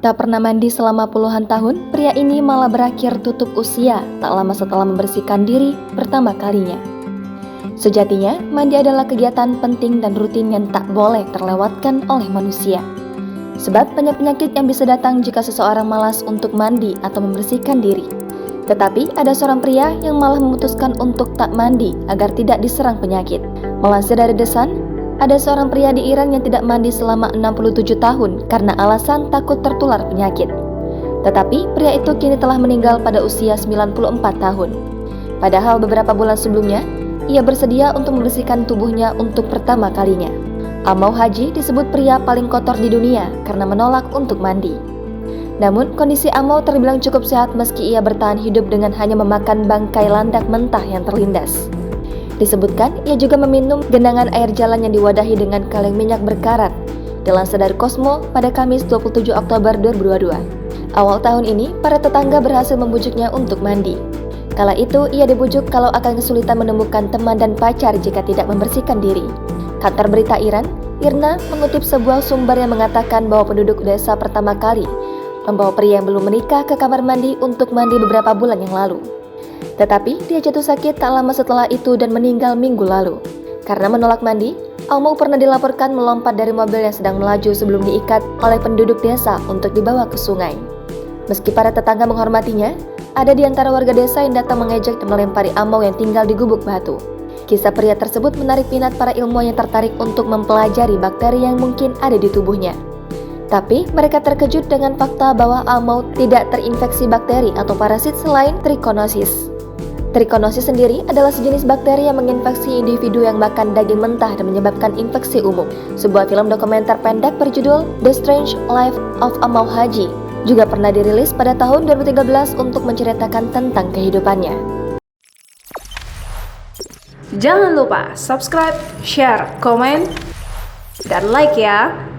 Tak pernah mandi selama puluhan tahun, pria ini malah berakhir tutup usia tak lama setelah membersihkan diri pertama kalinya. Sejatinya, mandi adalah kegiatan penting dan rutin yang tak boleh terlewatkan oleh manusia. Sebab banyak penyakit yang bisa datang jika seseorang malas untuk mandi atau membersihkan diri. Tetapi ada seorang pria yang malah memutuskan untuk tak mandi agar tidak diserang penyakit. Melansir dari The Sun, ada seorang pria di Iran yang tidak mandi selama 67 tahun karena alasan takut tertular penyakit. Tetapi pria itu kini telah meninggal pada usia 94 tahun. Padahal beberapa bulan sebelumnya, ia bersedia untuk membersihkan tubuhnya untuk pertama kalinya. Amau Haji disebut pria paling kotor di dunia karena menolak untuk mandi. Namun, kondisi Amau terbilang cukup sehat meski ia bertahan hidup dengan hanya memakan bangkai landak mentah yang terlindas. Disebutkan, ia juga meminum genangan air jalan yang diwadahi dengan kaleng minyak berkarat. Dilansir dari Cosmo pada Kamis 27 Oktober 2022. Awal tahun ini, para tetangga berhasil membujuknya untuk mandi. Kala itu, ia dibujuk kalau akan kesulitan menemukan teman dan pacar jika tidak membersihkan diri. Kantor berita Iran, IRNA, mengutip sebuah sumber yang mengatakan bahwa penduduk desa pertama kali membawa pria yang belum menikah ke kamar mandi untuk mandi beberapa bulan yang lalu. Tetapi dia jatuh sakit tak lama setelah itu dan meninggal minggu lalu. Karena menolak mandi, Amau pernah dilaporkan melompat dari mobil yang sedang melaju sebelum diikat oleh penduduk desa untuk dibawa ke sungai. Meski para tetangga menghormatinya, ada di antara warga desa yang datang mengejek dan melempari Amau yang tinggal di gubuk batu. Kisah pria tersebut menarik minat para ilmuwan yang tertarik untuk mempelajari bakteri yang mungkin ada di tubuhnya. Tapi mereka terkejut dengan fakta bahwa Amau tidak terinfeksi bakteri atau parasit selain trichinosis. Trichinosis sendiri adalah sejenis bakteri yang menginfeksi individu yang makan daging mentah dan menyebabkan infeksi umum. Sebuah film dokumenter pendek berjudul The Strange Life of Amau Haji juga pernah dirilis pada tahun 2013 untuk menceritakan tentang kehidupannya. Jangan lupa subscribe, share, komen, dan like ya!